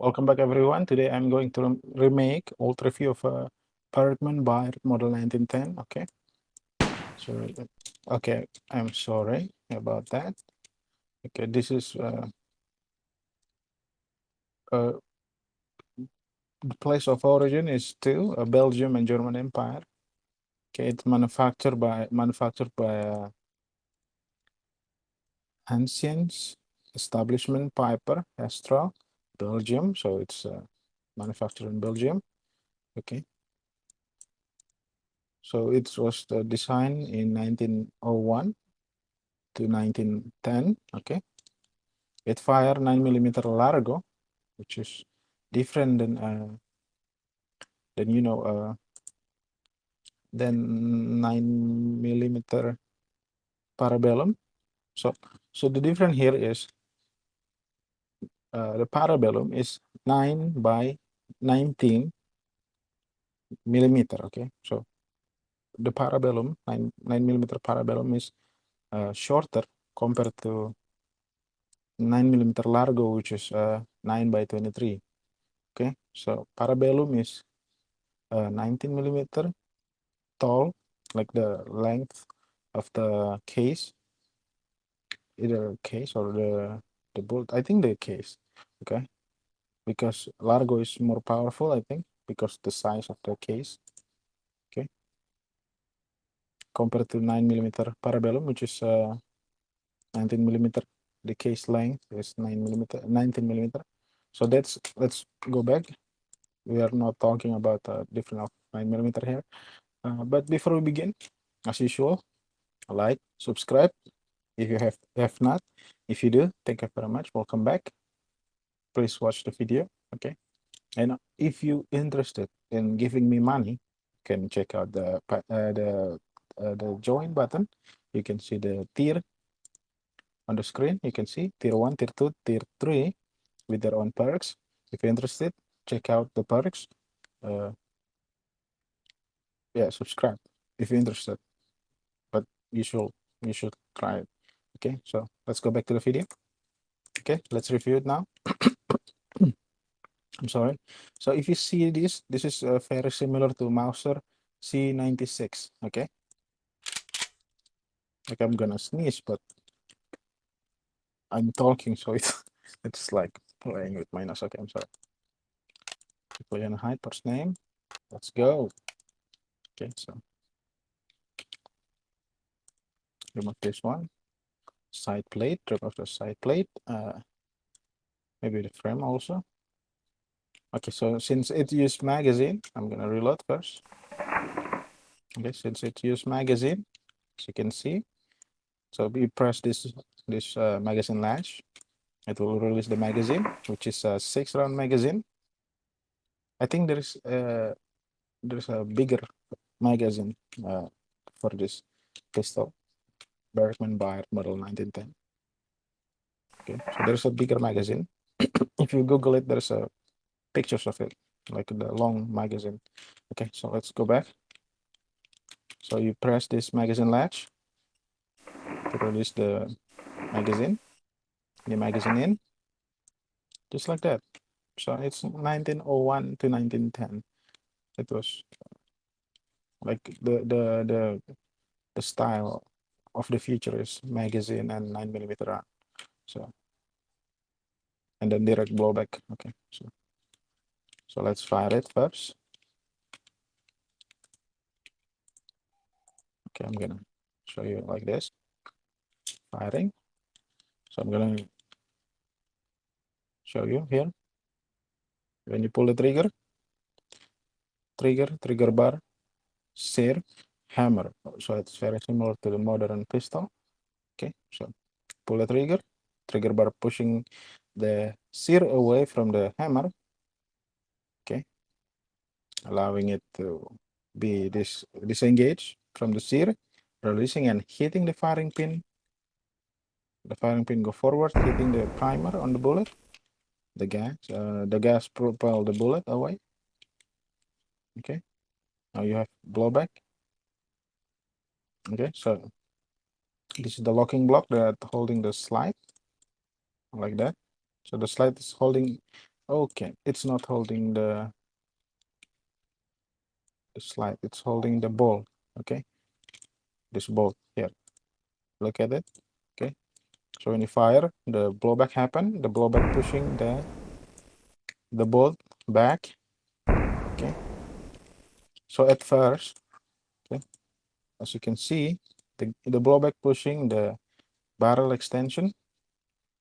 Welcome back, everyone. Today I'm going to remake old review of Bergmann Bayard model 1910. Okay, so okay, I'm sorry about that. Okay, this is uh, the place of origin is still Belgium and German Empire. Okay, it's manufactured by Ancients Establishment Piper Astra, Belgium. So it's manufactured in Belgium. Okay. So it was designed in 1901 to 1910. Okay, it fired 9mm Largo, which is different than than 9mm Parabellum. So the difference here is the Parabellum is 9 by 19mm. Okay, so the Parabellum 9mm Parabellum is shorter compared to 9mm Largo, which is 9 by 23. Okay, so Parabellum is 19mm tall, like the length of the case, either case or the bolt. I think the case, okay, because Largo is more powerful, I think, because the size of the case, okay, compared to 9mm Parabellum, which is 19mm. The case length is 9mm, 19mm. So let's go back. We are not talking about different of 9mm here. But before we begin, as usual, like, subscribe if you have not. If you do, thank you very much. Welcome back. Please watch the video. Okay. And if you interested in giving me money, you can check out the join button. You can see the tier on the screen. You can see tier 1, tier 2, tier 3 with their own perks. If you're interested, check out the perks. Uh, yeah, subscribe if you're interested. But you should try it. Okay, so let's go back to the video. Okay, let's review it now. I'm sorry. So if you see this is very similar to Mauser C96. Okay, like I'm gonna sneeze, but I'm talking, so it's like playing with my nose. Okay, I'm sorry. Play and hide first name. Let's go. Okay, so remove this one. Side plate, remove the side plate. Maybe the frame also. Okay, so since it used magazine, I'm gonna reload first. Okay, since it used magazine, as you can see, so we press this magazine latch, it will release the magazine, which is a 6-round magazine. I think there's a bigger magazine for this pistol, Bergmann Bayard model 1910. Okay, so there's a bigger magazine. If you Google it, there's a pictures of it, like the long magazine. Okay, so let's go back. So you press this magazine latch to release the magazine in, just like that. So it's 1901 to 1910. It was like the style of the future is magazine and 9mm round. So and then direct blowback. Okay, so let's fire it first. Okay, I'm gonna show you like this, firing. So I'm gonna show you here. When you pull the trigger bar, sear, hammer. So it's very similar to the modern pistol. Okay, so pull the trigger bar pushing the sear away from the hammer. Okay, allowing it to be disengaged from the sear, releasing and hitting the firing pin. The firing pin go forward, hitting the primer on the bullet. The gas propel the bullet away. Okay, now you have blowback. Okay, so this is the locking block that holding the slide like that. So the slide is holding Okay, it's not holding the slide, it's holding the ball. Okay, this ball here, look at it. Okay, so when you fire, the blowback happen, the blowback pushing the ball back. Okay, so at first, okay, as you can see, the blowback pushing the barrel extension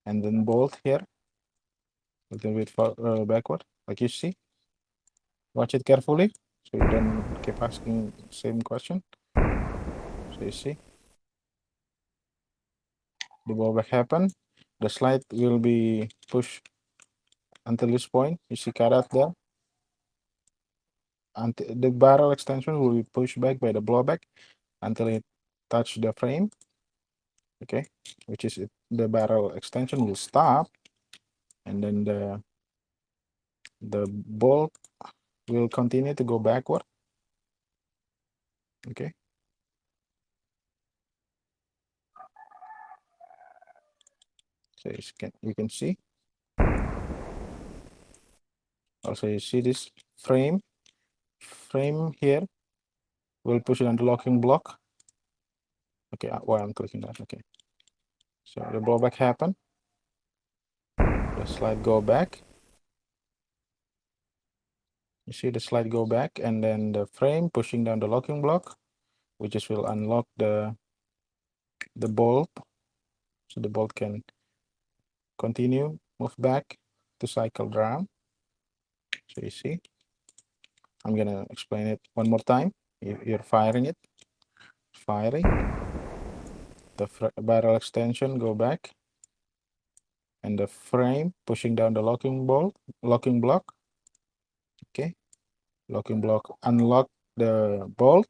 and then bolt here a little bit backward, like you see. Watch it carefully so you don't keep asking same question. So you see the blowback happen, the slide will be pushed until this point. You see cut there, until the barrel extension will be pushed back by the blowback until it touch the frame. Okay, which is it, the barrel extension will stop, and then the bolt will continue to go backward. Okay, so you can see also, you see this frame here will push it on the locking block. Okay, why I'm clicking that. Okay, so the blowback happen, the slide go back. You see the slide go back, and then the frame pushing down the locking block, which is will unlock the bolt, so the bolt can continue move back to cycle around. So you see, I'm gonna explain it one more time. You're firing it, firing the barrel extension go back, and the frame pushing down the locking block. Okay, locking block unlock the bolt.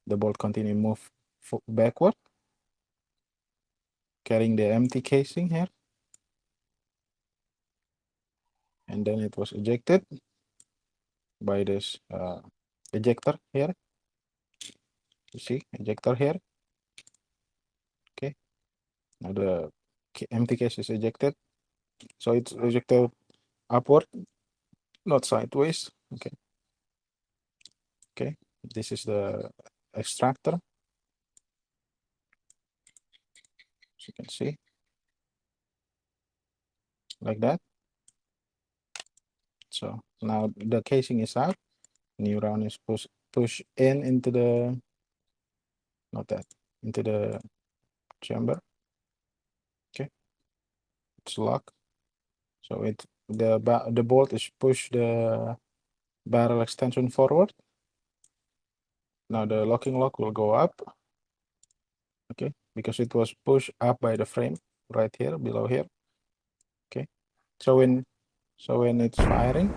The bolt continue move backward, carrying the empty casing here, and then it was ejected by this ejector here. You see ejector here. Okay, now the empty case is ejected, so it's ejected upward, not sideways. Okay, okay, this is the extractor, as you can see, like that. So now the casing is out, new round is push in into the, not that, into the chamber. Okay, it's locked, so the bolt is push the barrel extension forward. Now the locking lock will go up. Okay, because it was pushed up by the frame right here below here. Okay, so when it's firing,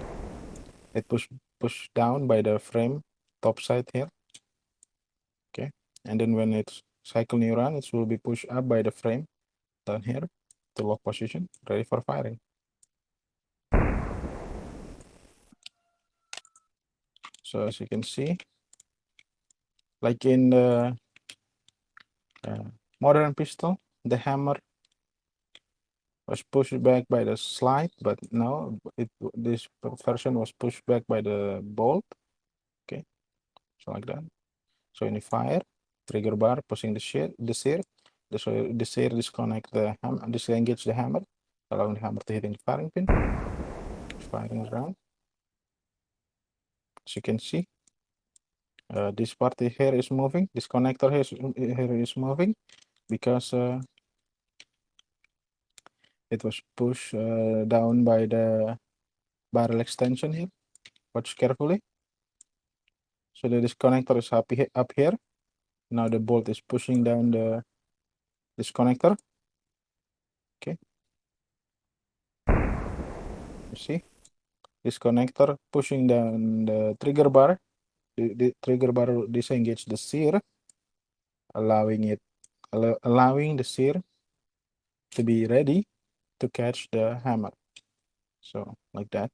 it push down by the frame top side here. Okay, and then when it's cycle new run, it will be pushed up by the frame down here to lock position, ready for firing. So as you can see, like in the modern pistol, the hammer was pushed back by the slide, but now this version was pushed back by the bolt. Okay, so like that. So when you fire, trigger bar pushing the sear, the sear disconnect the hammer, disengage the hammer, allowing the hammer to hitting the firing pin. Firing around. As you can see, this part here is moving. This connector here is moving because it was pushed down by the barrel extension here. Watch carefully. So this connector is up here. Now the bolt is pushing down this connector. Okay. You see? This connector pushing down the trigger bar. The trigger bar disengage the sear, allowing the sear to be ready to catch the hammer. So like that.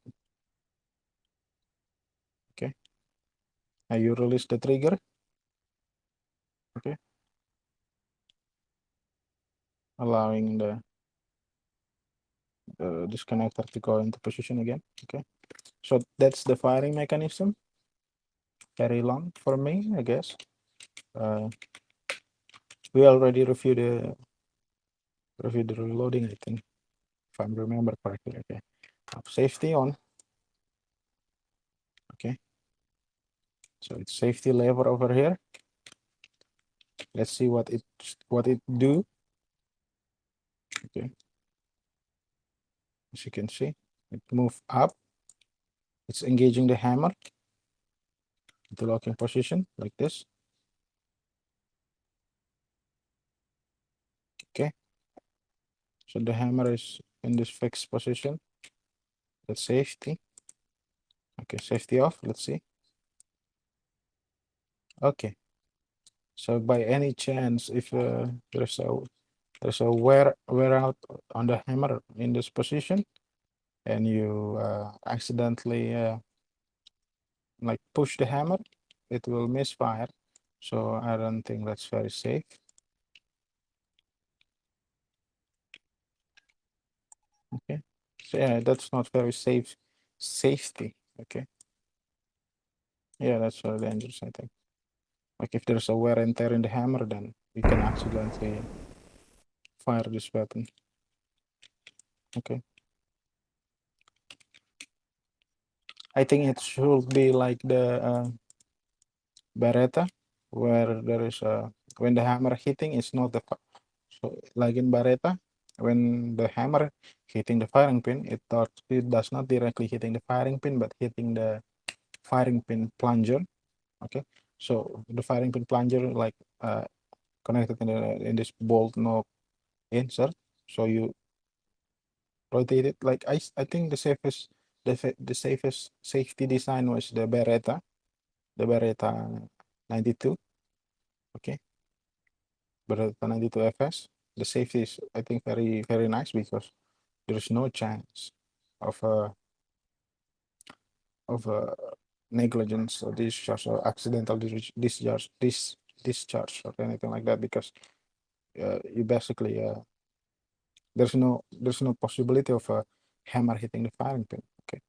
Okay. Now you release the trigger. Okay. Allowing this connector to go into position again. Okay, so that's the firing mechanism. Very long for me, I guess. We already reviewed the reloading, I think, if I remember correctly. Okay, now safety on. Okay, so it's safety lever over here. Let's see what it do. Okay, as you can see, it move up. It's engaging the hammer into locking position like this. Okay, so the hammer is in this fixed position. That's safety. Okay, safety off. Let's see. Okay, so by any chance, if there's a wear out on the hammer in this position, and you accidentally like push the hammer, it will misfire. So I don't think that's very safe. Okay, so yeah, that's not very safe safety. Okay, yeah, that's very dangerous, I think. Like if there's a wear and tear in the hammer, then you can accidentally fire this weapon. Okay, I think it should be like the Beretta, where there is a when the hammer hitting is not the so like in Beretta, when the hammer hitting the firing pin, it does not directly hitting the firing pin, but hitting the firing pin plunger. Okay, so the firing pin plunger like connected in this bolt knob insert. So you rotate it like I think the safest safety design was the Beretta 92. Okay, Beretta 92 FS. The safety is I think very nice because there is no chance of of negligence or discharge or accidental discharge or anything like that, because you basically there's no possibility of a hammer hitting the firing pin. Okay,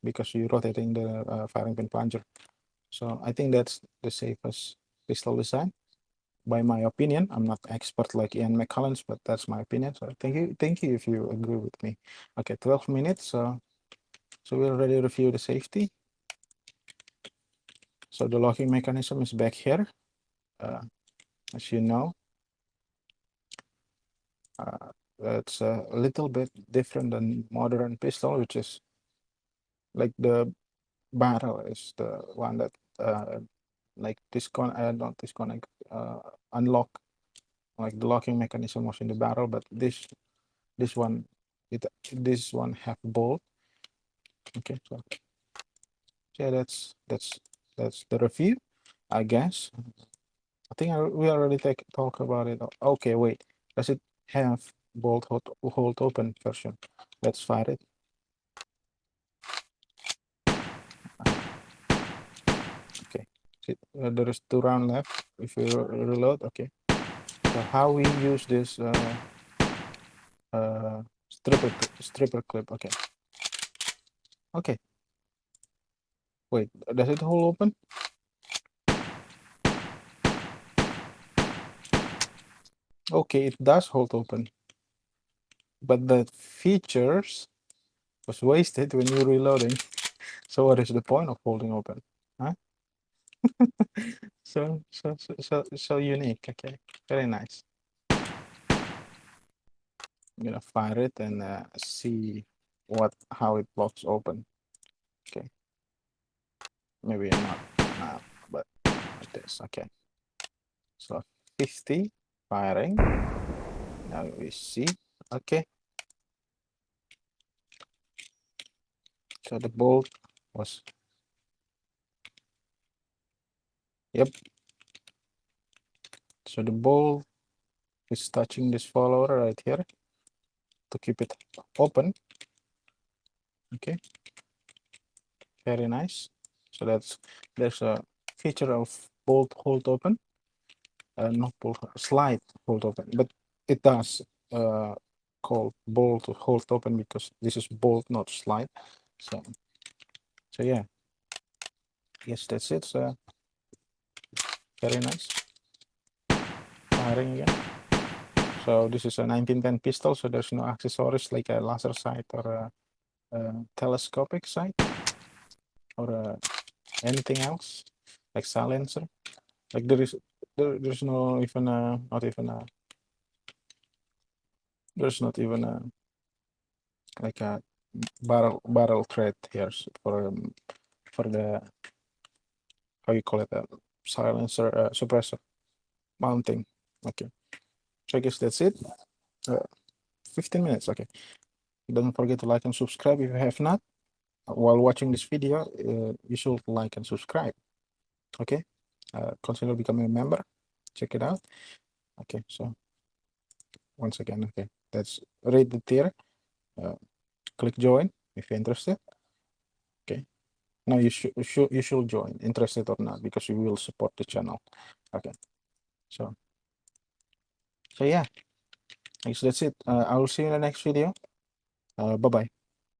because you're rotating the firing pin plunger. So I think that's the safest pistol design, by my opinion. I'm not expert like Ian McCollins, but that's my opinion. So thank you if you agree with me. Okay, 12 minutes. So we already reviewed the safety. So the locking mechanism is back here. As you know, it's a little bit different than modern pistol, which is like the barrel is the one that like not disconnect, unlock, like the locking mechanism was in the barrel, but this one this one have bolt. Okay, so yeah, that's the review, I guess. I think we already talk about it. Okay, wait, does it have bolt hold open version? Let's fire it. Okay, see, there is 2 round left if you reload. Okay, so how we use this stripper clip? Okay, okay, wait, does it hold open? Okay, it does hold open, but the features was wasted when you're reloading. So what is the point of holding open? Huh? So unique. Okay, very nice. I'm gonna fire it and see how it locks open. Okay, maybe not now, but like this. Okay, so 50 firing. Now we see. Okay, so the bolt was, yep. So the bolt is touching this follower right here to keep it open. Okay, very nice. So there's a feature of bolt hold open, not bolt slide hold open, but it does called bolt to hold open because this is bolt, not slide. So yeah, yes, that's it. So very nice. Firing again. So this is a 1910 pistol, so there's no accessories like a laser sight or a telescopic sight or anything else like silencer. Like there's no even not even there's not even like a barrel thread here for the, how you call it, a silencer suppressor mounting. Okay, so I guess that's it. 15 minutes. Okay, don't forget to like and subscribe if you have not. While watching this video, you should like and subscribe. Okay, consider becoming a member. Check it out. Okay, so once again, okay, that's rate the tier. Click join if you're interested. Okay, now you should join, interested or not, because you will support the channel. Okay, so yeah, I guess that's it. I will see you in the next video. Bye bye.